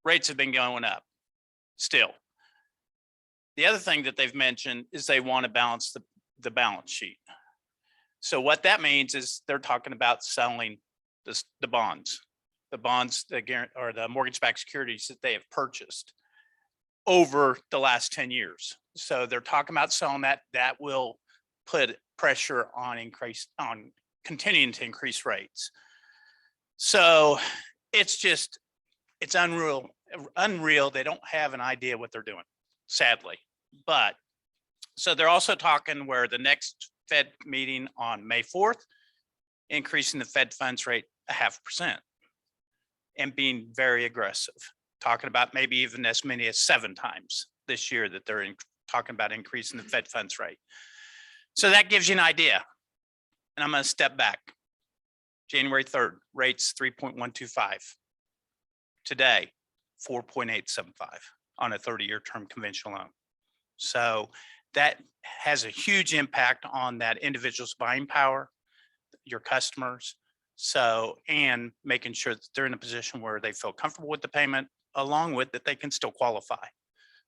rates have been going up still. The other thing that they've mentioned is they want to balance the balance sheet. So what that means is they're talking about selling the bonds, or the mortgage-backed securities that they have purchased over the last 10 years. So they're talking about selling that. That will put pressure on continuing to increase rates. So it's unreal. They don't have an idea what they're doing, sadly. But so they're also talking where the next Fed meeting on May 4th, increasing the Fed funds rate 0.5% and being very aggressive, talking about maybe even as many as 7 times this year that they're talking about increasing the Fed funds rate. So that gives you an idea. And I'm going to step back. January 3rd, rates 3.125. Today, 4.875 on a 30-year term conventional loan. So that has a huge impact on that individual's buying power, your customers. So, and making sure that they're in a position where they feel comfortable with the payment, along with that they can still qualify.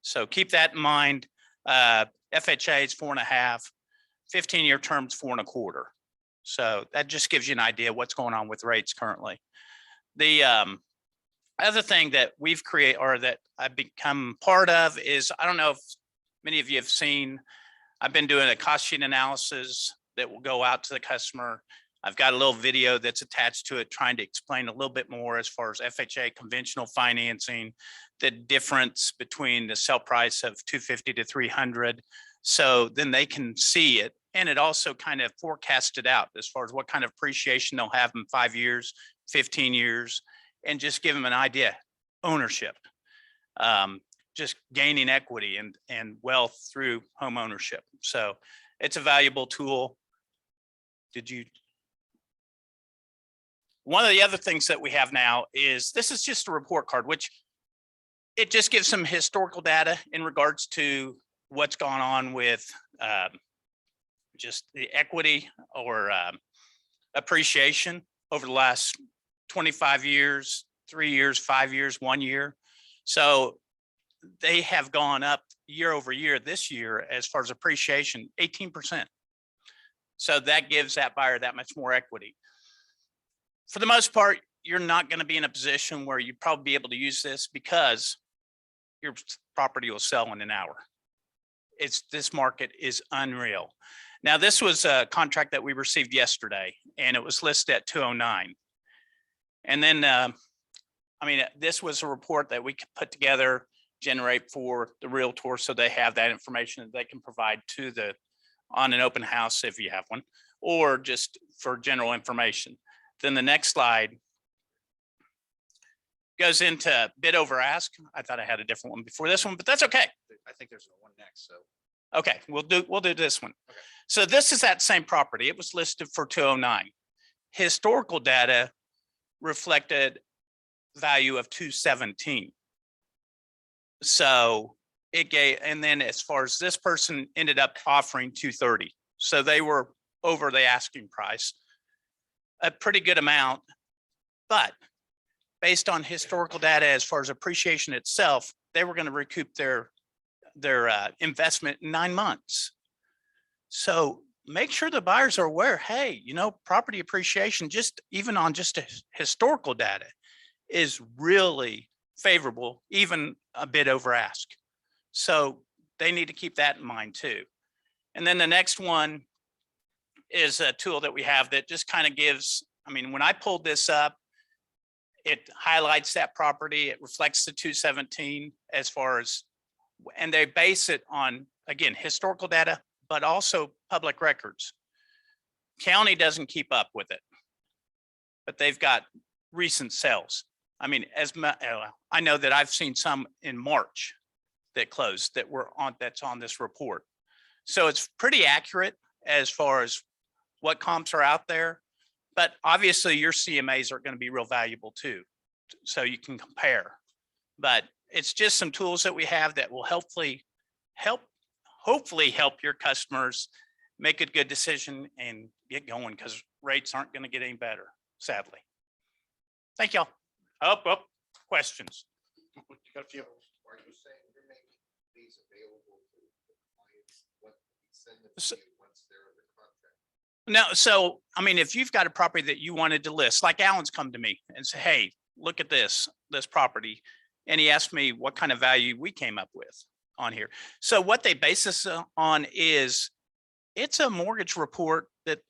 So keep that in mind. FHA is 4.5, 15-year terms 4.25. So that just gives you an idea what's going on with rates currently. The other thing that we've created, or that I've become part of, is, I don't know if many of you have seen, I've been doing a cost sheet analysis that will go out to the customer. I've got a little video that's attached to it trying to explain a little bit more as far as FHA conventional financing, the difference between the sell price of 250 to 300. So then they can see it. And it also kind of forecasted out as far as what kind of appreciation they'll have in 5 years, 15 years, and just give them an idea. Ownership, just gaining equity and wealth through home ownership. So it's a valuable tool. One of the other things that we have now is, this is just a report card, which it just gives some historical data in regards to what's gone on with just the equity or appreciation over the last 25 years, 3 years, 5 years, 1 year. So they have gone up year over year this year as far as appreciation, 18%. So that gives that buyer that much more equity. For the most part, you're not going to be in a position where you'd probably be able to use this, because your property will sell in an hour. This market is unreal. Now, this was a contract that we received yesterday, and it was listed at 209. And then, this was a report that we could put together, generate for the realtor, so they have that information that they can provide to on an open house if you have one, or just for general information. Then the next slide goes into bid over ask. I thought I had a different one before this one, but that's okay. I think there's one next, so. Okay, we'll do this one. Okay. So this is that same property. It was listed for 209. Historical data reflected value of 217. So it gave, and then as far as this person ended up offering 230. So they were over the asking price, a pretty good amount, but based on historical data, as far as appreciation itself, they were going to recoup their investment in 9 months. So make sure the buyers are aware, hey, property appreciation, just even on just historical data, is really favorable, even a bid over ask. So they need to keep that in mind too. And then the next one is a tool that we have that just kind of gives, when I pulled this up, it highlights that property. It reflects the 217 as far as, and they base it on, again, historical data, but also public records. County doesn't keep up with it, but they've got recent sales. I know that I've seen some in March that closed that's on this report. So it's pretty accurate as far as what comps are out there, but obviously your CMAs are going to be real valuable too. So you can compare, but it's just some tools that we have that will hopefully help your customers make a good decision and get going, because rates aren't going to get any better, sadly. Thank y'all. Questions? Got a few. Are you saying you're making these available to the clients? What we send them to you once they're in the contract? No, so, I mean, if you've got a property that you wanted to list, like Alan's come to me and say, hey, look at this property. And he asked me what kind of value we came up with on here. So what they base this on is it's a mortgage report that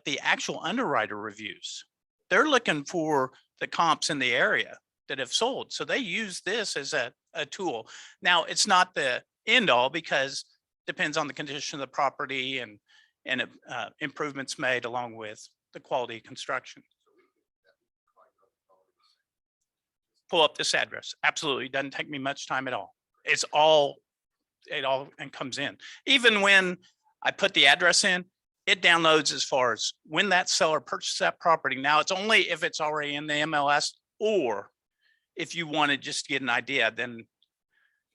the actual underwriter reviews. They're looking for the comps in the area that have sold. So they use this as a tool. Now, it's not the end all because depends on the condition of the property and improvements made along with the quality of construction. Pull up this address. Absolutely. Doesn't take me much time at all. It all comes in. Even when I put the address in, it downloads as far as when that seller purchased that property. Now it's only if it's already in the MLS, or if you want to just get an idea, then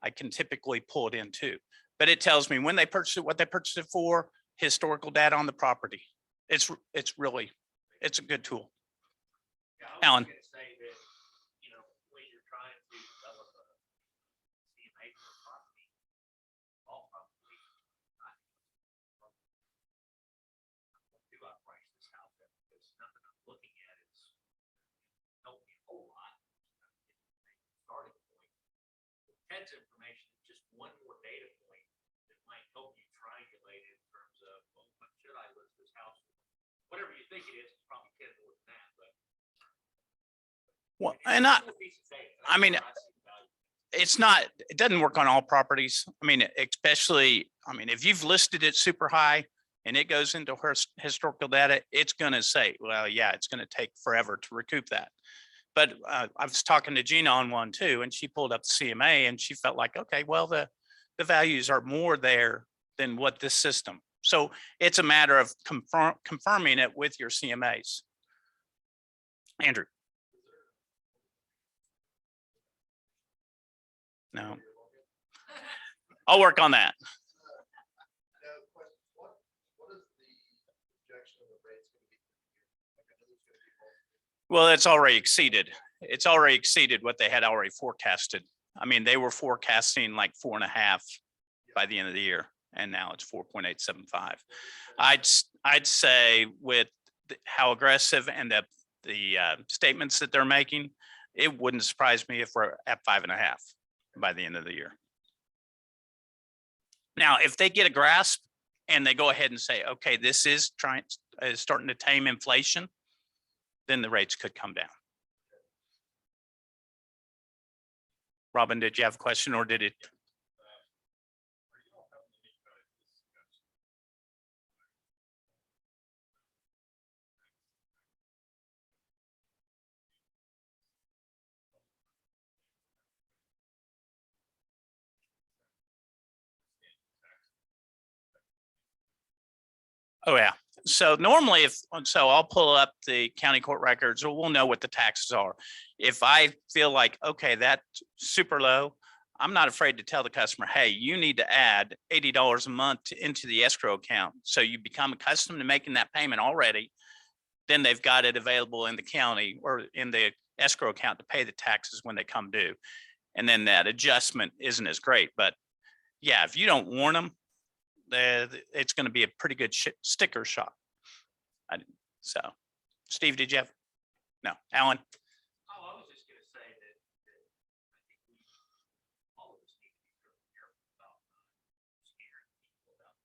I can typically pull it in too. But it tells me when they purchased it, what they purchased it for, historical data on the property. It's a good tool. Alan. Ted's information is just one more data point that might help you triangulate it in terms of, well, what should I list this house for? Whatever you think it is, it's probably 10 more than that, but. Well, and I mean, it's not, it doesn't work on all properties. I mean, especially, I mean, if you've listed it super high and it goes into historical data, it's going to say, well, yeah, it's going to take forever to recoup that. But I was talking to Gina on one too, and she pulled up the CMA and she felt like, okay, well, the values are more there than what this system. So it's a matter of confirming it with your CMAs. Andrew. No. I'll work on that. Well, it's already exceeded. It's already exceeded what they had already forecasted. I mean, they were forecasting like 4.5 by the end of the year, and now it's 4.875. I'd say with how aggressive and the statements that they're making, it wouldn't surprise me if we're at 5.5 by the end of the year. Now, if they get a grasp and they go ahead and say, okay, this is starting to tame inflation, then the rates could come down. Robin, did you have a question or did it? Oh, yeah. So normally I'll pull up the county court records, or we'll know what the taxes are. If I feel like, okay, that's super low, I'm not afraid to tell the customer, hey, you need to add $80 a month into the escrow account. So you become accustomed to making that payment already. Then they've got it available in the county or in the escrow account to pay the taxes when they come due. And then that adjustment isn't as great. But yeah, if you don't warn them, it's going to be a pretty good sticker shock. So, Steve, did you have? No, Alan. Oh, I was just going to say that I think all of us need to be really careful about scaring people about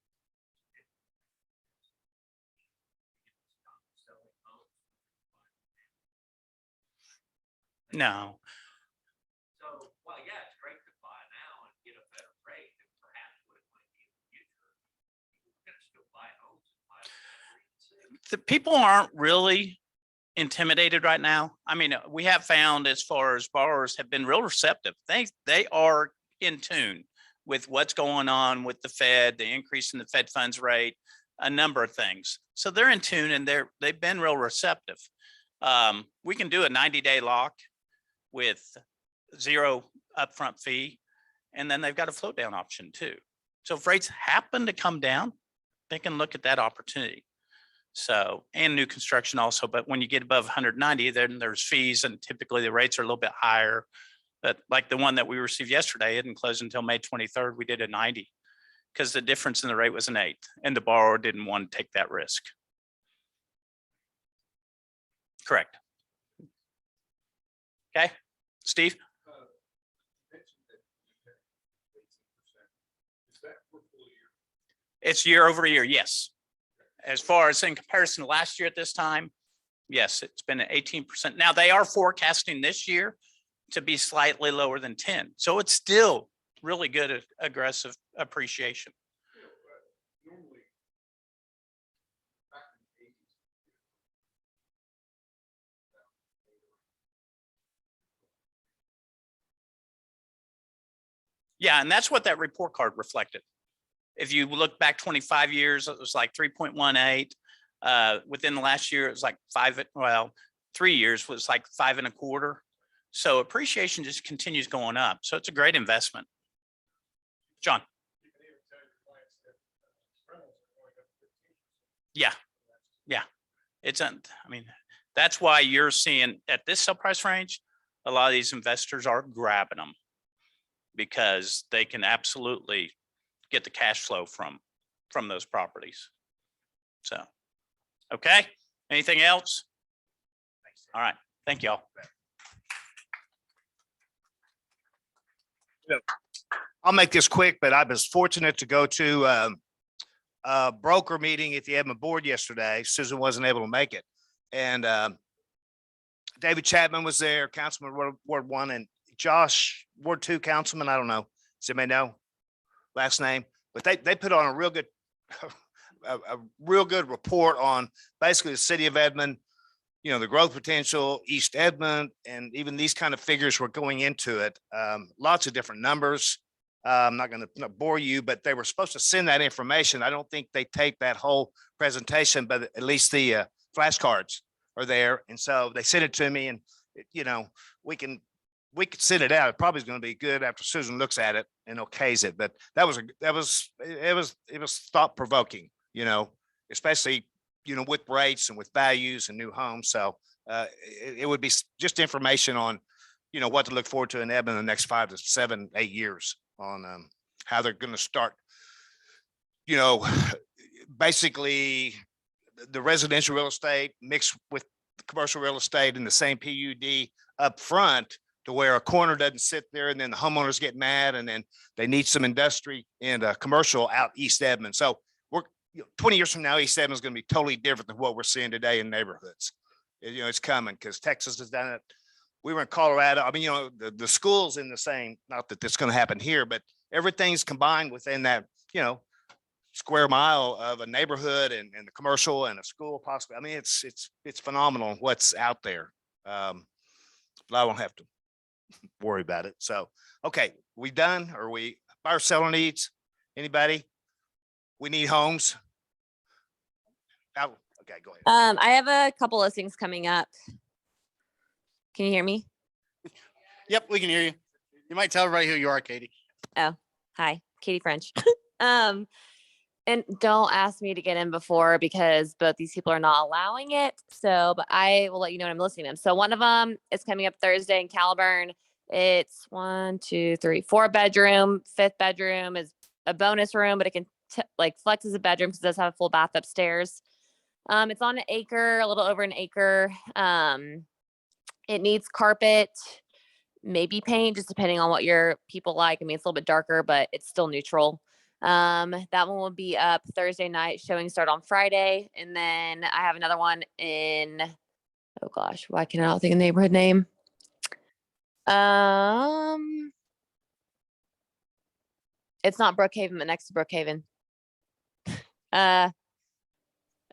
selling homes. No. So, well, yeah, it's great to buy now and get a better rate than perhaps what it might be in the future. People are going to still buy homes and buy them. The people aren't really intimidated right now. I mean, we have found as far as borrowers have been real receptive. They are in tune with what's going on with the Fed, the increase in the Fed funds rate, a number of things. So they're in tune and they've been real receptive. We can do a 90-day lock with 0 upfront fee, and then they've got a float down option too. So if rates happen to come down, they can look at that opportunity. So, and new construction also, but when you get above 190, then there's fees, and typically the rates are a little bit higher. But like the one that we received yesterday, it didn't close until May 23rd. We did a 90 because the difference in the rate was an 1/8, and the borrower didn't want to take that risk. Correct. Okay, Steve? It's year over year, yes. As far as in comparison to last year at this time, yes, it's been at 18%. Now they are forecasting this year to be slightly lower than 10. So it's still really good aggressive appreciation. Yeah, and that's what that report card reflected. If you look back 25 years, it was like 3.18. Within the last year, it was like 3 years was like 5.25. So appreciation just continues going up. So it's a great investment. John. Yeah. Yeah. I mean, that's why you're seeing at this sell price range, a lot of these investors are grabbing them because they can absolutely get the cash flow from those properties. So, okay. Anything else? All right. Thank y'all. I'll make this quick, but I was fortunate to go to a broker meeting at the Edmond board yesterday. Susan wasn't able to make it. And David Chapman was there, Councilman Ward 1, and Josh, Ward 2 Councilman. I don't know. Does anybody know last name? But they put on a real good a real good report on basically the city of Edmond, the growth potential, East Edmond, and even these kind of figures were going into it. Lots of different numbers. I'm not going to bore you, but they were supposed to send that information. I don't think they take that whole presentation, but at least the flashcards are there. And so they sent it to me, and we could send it out. It probably is going to be good after Susan looks at it and okays it. But it was thought provoking, especially with rates and with values and new homes. So it would be just information on what to look forward to in Edmond in the next 5 to 7, 8 years on how they're going to start. Basically the residential real estate mixed with commercial real estate in the same PUD up front, to where a corner doesn't sit there and then the homeowners get mad and then they need some industry and commercial out East Edmond. So we're 20 years from now, East Edmond is going to be totally different than what we're seeing today in neighborhoods. It's coming because Texas has done it. We were in Colorado. I mean, the schools in the same, not that this is going to happen here, but everything's combined within that, square mile of a neighborhood and the commercial and a school possibly. I mean, it's phenomenal what's out there. But I won't have to worry about it. So, okay, we done? Are we buyer seller needs? Anybody? We need homes. Okay, go ahead. I have a couple listings coming up. Can you hear me? Yep, we can hear you. You might tell everybody who you are, Katie. Oh, hi, Katie French. And don't ask me to get in before because both these people are not allowing it. So, but I will let you know when I'm listing them. So one of them is coming up Thursday in Caliburn. It's 1, 2, 3, 4 bedroom. 5th bedroom is a bonus room, but it can flex as a bedroom because it does have a full bath upstairs. It's on an acre, a little over an acre. It needs carpet, maybe paint, just depending on what your people like. I mean, it's a little bit darker, but it's still neutral. That one will be up Thursday night. Showing start on Friday. And then I have another one in, oh gosh, why can I not think of the neighborhood name? It's not Brookhaven, but next to Brookhaven.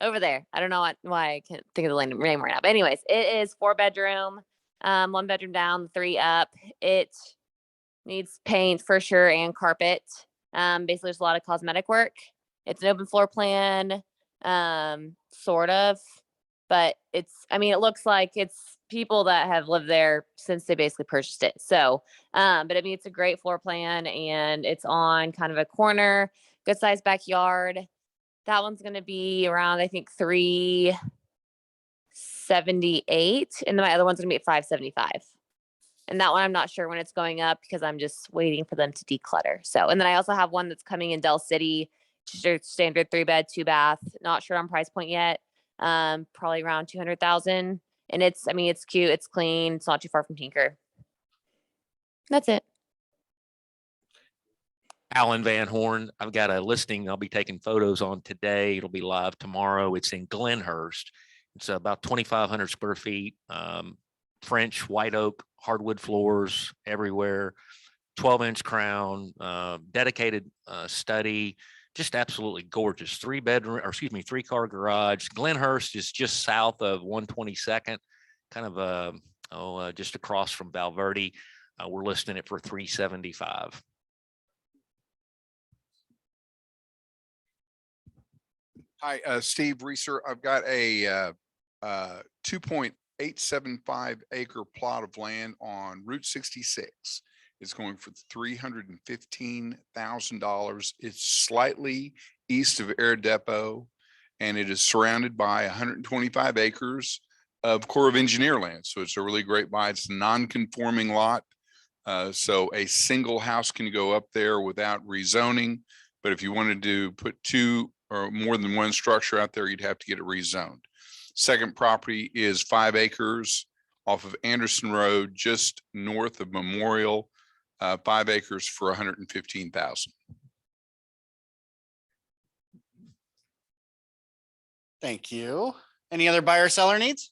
Over there. I don't know why I can't think of the name right now. But anyways, it is 4 bedroom, 1 bedroom down, 3 up. It needs paint for sure and carpet. Basically there's a lot of cosmetic work. It's an open floor plan, sort of, but it looks like it's people that have lived there since they basically purchased it. So, but I mean, it's a great floor plan and it's on kind of a corner, good sized backyard. That one's going to be around, I think, 378. And then my other one's going to be at 575. And that one, I'm not sure when it's going up because I'm just waiting for them to declutter. So, and then I also have one that's coming in Del City, just a standard 3 bed, 2 bath. Not sure on price point yet. Probably around 200,000. And it's, I mean, it's cute, it's clean, it's not too far from Tinker. That's it. Alan Van Horn. I've got a listing I'll be taking photos on today. It'll be live tomorrow. It's in Glenhurst. It's about 2,500 square feet. French white oak hardwood floors everywhere. 12-inch crown, dedicated study. Just absolutely gorgeous. 3-car garage. Glenhurst is just south of 122nd, kind of just across from Valverde. We're listing it for $375. Hi, Steve Reeser. I've got a 2.875 acre plot of land on Route 66. It's going for $315,000. It's slightly east of Air Depot, and it is surrounded by 125 acres of Corps of Engineer land. So it's a really great buy. It's a non-conforming lot. So a single house can go up there without rezoning. But if you wanted to put 2 or more than one structure out there, you'd have to get it rezoned. Second property is 5 acres off of Anderson Road, just north of Memorial, 5 acres for 115,000. Thank you. Any other buyer or seller needs?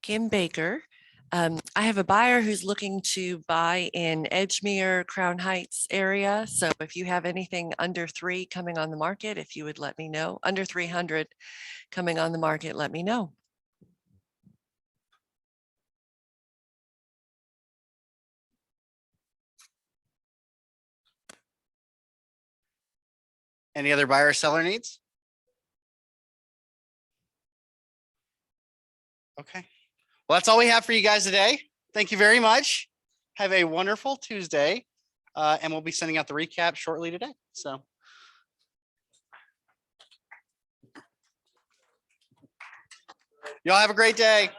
Kim Baker. I have a buyer who's looking to buy in Edgemere, Crown Heights area. So if you have anything under 3 coming on the market, if you would let me know, under 300 coming on the market, let me know. Any other buyer or seller needs? Okay. Well, that's all we have for you guys today. Thank you very much. Have a wonderful Tuesday. And we'll be sending out the recap shortly today. So. Y'all have a great day.